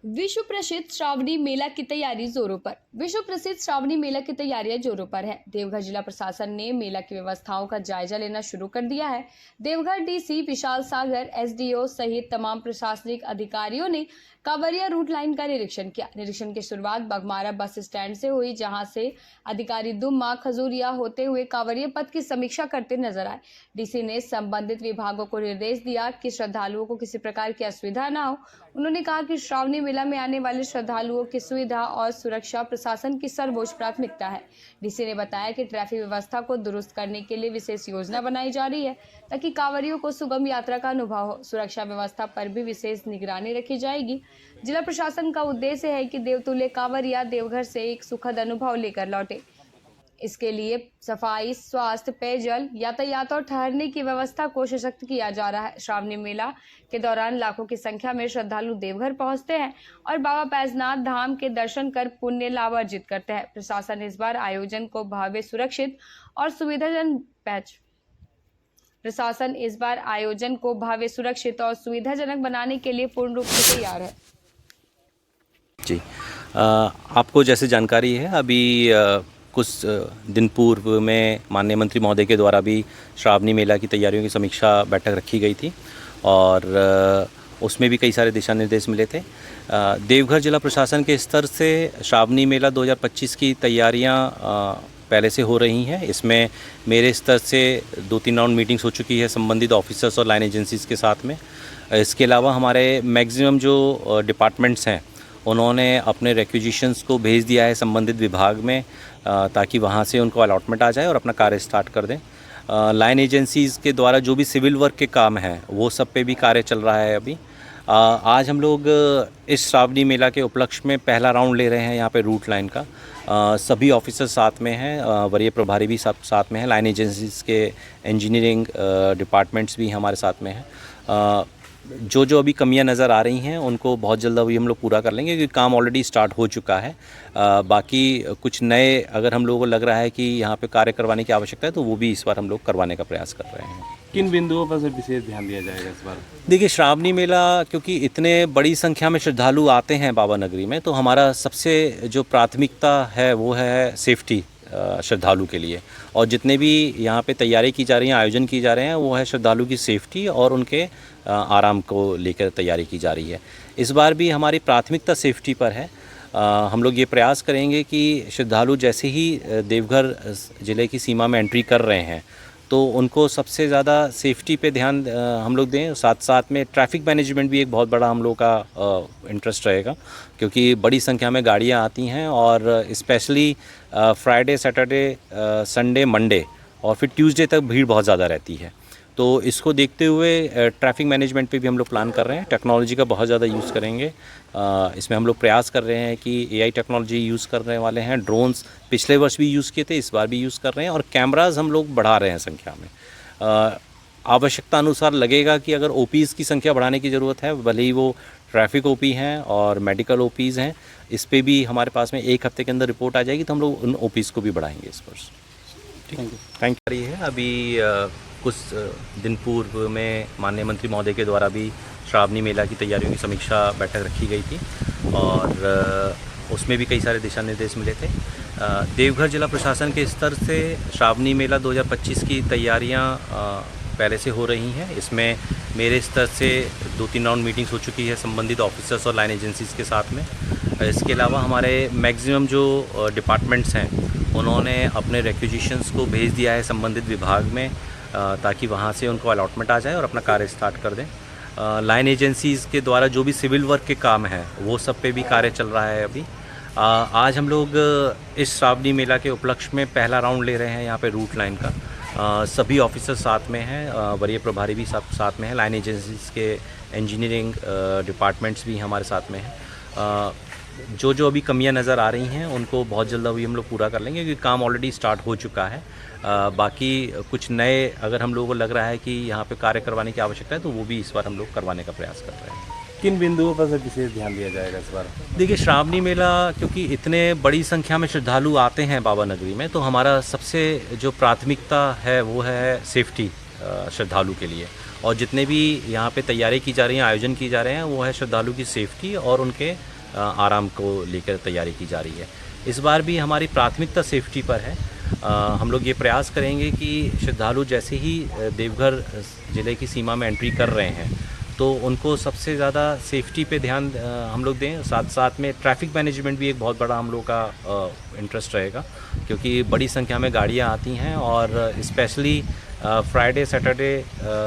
विश्व प्रसिद्ध श्रावणी मेला की तैयारी जोरों पर। विश्व प्रसिद्ध श्रावणी मेला की तैयारियां जोरों पर है। देवघर जिला प्रशासन ने मेला की व्यवस्थाओं का जायजा लेना शुरू कर दिया है। देवघर डीसी विशाल सागर, एसडीओ सहित तमाम प्रशासनिक अधिकारियों ने कांवरिया रूट लाइन का निरीक्षण किया। निरीक्षण की शुरुआत बघमारा बस स्टैंड से हुई, जहां से अधिकारी दुम्मा खजूरिया होते हुए कांवरिया पथ की समीक्षा करते नजर आए। डीसी ने संबंधित विभागों को निर्देश दिया कि श्रद्धालुओं को किसी प्रकार की असुविधा न हो। उन्होंने कहा कि श्रावणी मेला में आने वाले श्रद्धालुओं की सुविधा और सुरक्षा प्रशासन की सर्वोच्च प्राथमिकता है। डीसी ने बताया कि ट्रैफिक व्यवस्था को दुरुस्त करने के लिए विशेष योजना बनाई जा रही है, ताकि कांवरियों को सुगम यात्रा का अनुभव हो। सुरक्षा व्यवस्था पर भी विशेष निगरानी रखी जाएगी। जिला प्रशासन का उद्देश्य है कि देवतुल्य कांवरिया देवघर से एक सुखद अनुभव लेकर लौटे। इसके लिए सफाई, स्वास्थ्य, पेयजल, यातायात और ठहरने की व्यवस्था को सशक्त किया जा रहा है। श्रावणी मेला के दौरान लाखों की संख्या में श्रद्धालु देवघर पहुंचते हैं और बाबा बैजनाथ धाम के दर्शन कर पुण्य लाभ अर्जित करते हैं। प्रशासन इस बार आयोजन को भव्य, सुरक्षित और सुविधाजनक बनाने के लिए पूर्ण रूप से तैयार है। जी, आपको जैसे जानकारी है, अभी कुछ दिन पूर्व में माननीय मंत्री महोदय के द्वारा भी श्रावणी मेला की तैयारियों की समीक्षा बैठक रखी गई थी और उसमें भी कई सारे दिशा निर्देश मिले थे। देवघर जिला प्रशासन के स्तर से श्रावणी मेला 2025 की तैयारियां पहले से हो रही हैं। इसमें मेरे स्तर से 2-3 राउंड मीटिंग्स हो चुकी है संबंधित ऑफिसर्स और लाइन एजेंसीज़ के साथ में। इसके अलावा हमारे मैक्सिमम जो डिपार्टमेंट्स हैं, उन्होंने अपने रिक्विजिशंस को भेज दिया है संबंधित विभाग में, ताकि वहाँ से उनको अलॉटमेंट आ जाए और अपना कार्य स्टार्ट कर दें। लाइन एजेंसीज़ के द्वारा जो भी सिविल वर्क के काम हैं, वो सब पे भी कार्य चल रहा है अभी। आज हम लोग इस श्रावणी मेला के उपलक्ष्य में पहला राउंड ले रहे हैं यहाँ पे रूट लाइन का। सभी ऑफिसर्स साथ में हैं, वरीय प्रभारी भी सब साथ में हैं, लाइन एजेंसीज़ के इंजीनियरिंग डिपार्टमेंट्स भी हमारे साथ में हैं। जो जो अभी कमियां नज़र आ रही हैं, उनको बहुत जल्द अभी हम लोग पूरा कर लेंगे, क्योंकि काम ऑलरेडी स्टार्ट हो चुका है। बाकी कुछ नए अगर हम लोगों को लग रहा है कि यहाँ पे कार्य करवाने की आवश्यकता है, तो वो भी इस बार हम लोग करवाने का प्रयास कर रहे हैं। किन बिंदुओं पर से विशेष ध्यान दिया जाएगा इस बार? देखिए, श्रावणी मेला क्योंकि इतने बड़ी संख्या में श्रद्धालु आते हैं बाबा नगरी में, तो हमारा सबसे जो प्राथमिकता है वो है सेफ्टी श्रद्धालु के लिए। और जितने भी यहाँ पे तैयारी की जा रही हैं, आयोजन की जा रहे हैं, वो है श्रद्धालु की सेफ्टी और उनके आराम को लेकर तैयारी की जा रही है। इस बार भी हमारी प्राथमिकता सेफ्टी पर है। हम लोग ये प्रयास करेंगे कि श्रद्धालु जैसे ही देवघर ज़िले की सीमा में एंट्री कर रहे हैं, तो उनको सबसे ज़्यादा सेफ्टी पे ध्यान हम लोग दें। साथ साथ में ट्रैफिक मैनेजमेंट भी एक बहुत बड़ा हम लोग का इंटरेस्ट रहेगा, क्योंकि बड़ी संख्या में गाड़ियाँ आती हैं और specially Friday, Saturday, Sunday, Monday और फिर ट्यूसडे तक भीड़ बहुत ज़्यादा रहती है। तो इसको देखते हुए ट्रैफिक मैनेजमेंट पे भी हम लोग प्लान कर रहे हैं। टेक्नोलॉजी का बहुत ज़्यादा यूज़ करेंगे। इसमें हम लोग प्रयास कर रहे हैं कि एआई टेक्नोलॉजी यूज़ करने वाले हैं। ड्रोन्स पिछले वर्ष भी यूज़ किए थे, इस बार भी यूज़ कर रहे हैं और कैमराज़ हम लोग बढ़ा रहे हैं संख्या में। आवश्यकता अनुसार लगेगा कि अगर ओपीज़ की संख्या बढ़ाने की ज़रूरत है, भले ही वो ट्रैफिक ओपी हैं और मेडिकल ओपीज़ हैं, इस पर भी हमारे पास में 1 हफ्ते के अंदर रिपोर्ट आ जाएगी, तो हम लोग उन ओपीज़ को भी बढ़ाएंगे इस वर्ष। Thank you. है अभी कुछ दिन पूर्व में माननीय मंत्री महोदय के द्वारा भी श्रावणी मेला की तैयारियों की समीक्षा बैठक रखी गई थी और उसमें भी कई सारे दिशा निर्देश मिले थे। देवघर जिला प्रशासन के स्तर से श्रावणी मेला 2025 की तैयारियां पहले से हो रही हैं। इसमें मेरे स्तर से 2-3 राउंड मीटिंग्स हो चुकी है संबंधित ऑफिसर्स और लाइन एजेंसीज़ के साथ में। इसके अलावा हमारे मैक्सिमम जो डिपार्टमेंट्स हैं, उन्होंने अपने रिक्विजिशंस को भेज दिया है संबंधित विभाग में, ताकि वहाँ से उनको अलॉटमेंट आ जाए और अपना कार्य स्टार्ट कर दें। लाइन एजेंसीज़ के द्वारा जो भी सिविल वर्क के काम हैं, वो सब पे भी कार्य चल रहा है अभी। आज हम लोग इस श्रावणी मेला के उपलक्ष्य में पहला राउंड ले रहे हैं यहाँ पे रूट लाइन का। सभी ऑफिसर्स साथ में हैं, वरीय प्रभारी भी सब साथ में हैं, लाइन एजेंसीज़ के इंजीनियरिंग डिपार्टमेंट्स भी हमारे साथ में हैं। जो जो अभी कमियां नज़र आ रही हैं, उनको बहुत जल्द अभी हम लोग पूरा कर लेंगे, क्योंकि काम ऑलरेडी स्टार्ट हो चुका है। बाकी कुछ नए अगर हम लोगों को लग रहा है कि यहाँ पे कार्य करवाने की आवश्यकता है, तो वो भी इस बार हम लोग करवाने का प्रयास कर रहे हैं। किन बिंदुओं पर से विशेष ध्यान दिया जाएगा इस बार? देखिए, श्रावणी मेला क्योंकि इतने बड़ी संख्या में श्रद्धालु आते हैं बाबा नगरी में, तो हमारा सबसे जो प्राथमिकता है वो है सेफ्टी श्रद्धालु के लिए। और जितने भी यहाँ पे तैयारी की जा रही है, आयोजन की जा रहे हैं, वो है श्रद्धालु की सेफ्टी और उनके आराम को लेकर तैयारी की जा रही है। इस बार भी हमारी प्राथमिकता सेफ्टी पर है। हम लोग ये प्रयास करेंगे कि श्रद्धालु जैसे ही देवघर ज़िले की सीमा में एंट्री कर रहे हैं तो उनको सबसे ज़्यादा सेफ्टी पे ध्यान हम लोग दें। साथ साथ में ट्रैफिक मैनेजमेंट भी एक बहुत बड़ा हम लोग का इंटरेस्ट रहेगा, क्योंकि बड़ी संख्या में गाड़ियाँ आती हैं और specially Friday, Saturday,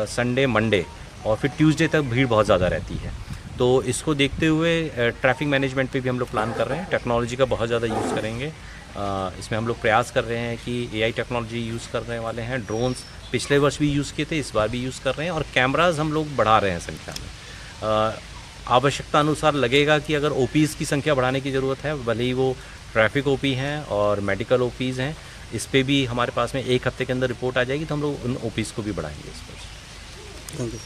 Sunday, Monday और फिर ट्यूसडे तक भीड़ बहुत ज़्यादा रहती है। तो इसको देखते हुए ट्रैफिक मैनेजमेंट पे भी हम लोग प्लान कर रहे हैं। टेक्नोलॉजी का बहुत ज़्यादा यूज़ करेंगे। इसमें हम लोग प्रयास कर रहे हैं कि AI टेक्नोलॉजी यूज़ करने वाले हैं। ड्रोन्स पिछले वर्ष भी यूज़ किए थे, इस बार भी यूज़ कर रहे हैं और कैमराज हम लोग बढ़ा रहे हैं संख्या में। आवश्यकता अनुसार लगेगा कि अगर OPs की संख्या बढ़ाने की ज़रूरत है, भले ही वो ट्रैफिक OP हैं और मेडिकल OPs हैं, इस पर भी हमारे पास में 1 हफ्ते के अंदर रिपोर्ट आ जाएगी तो हम लोग उन OPs को भी बढ़ाएंगे इस वर्ष। Thank you.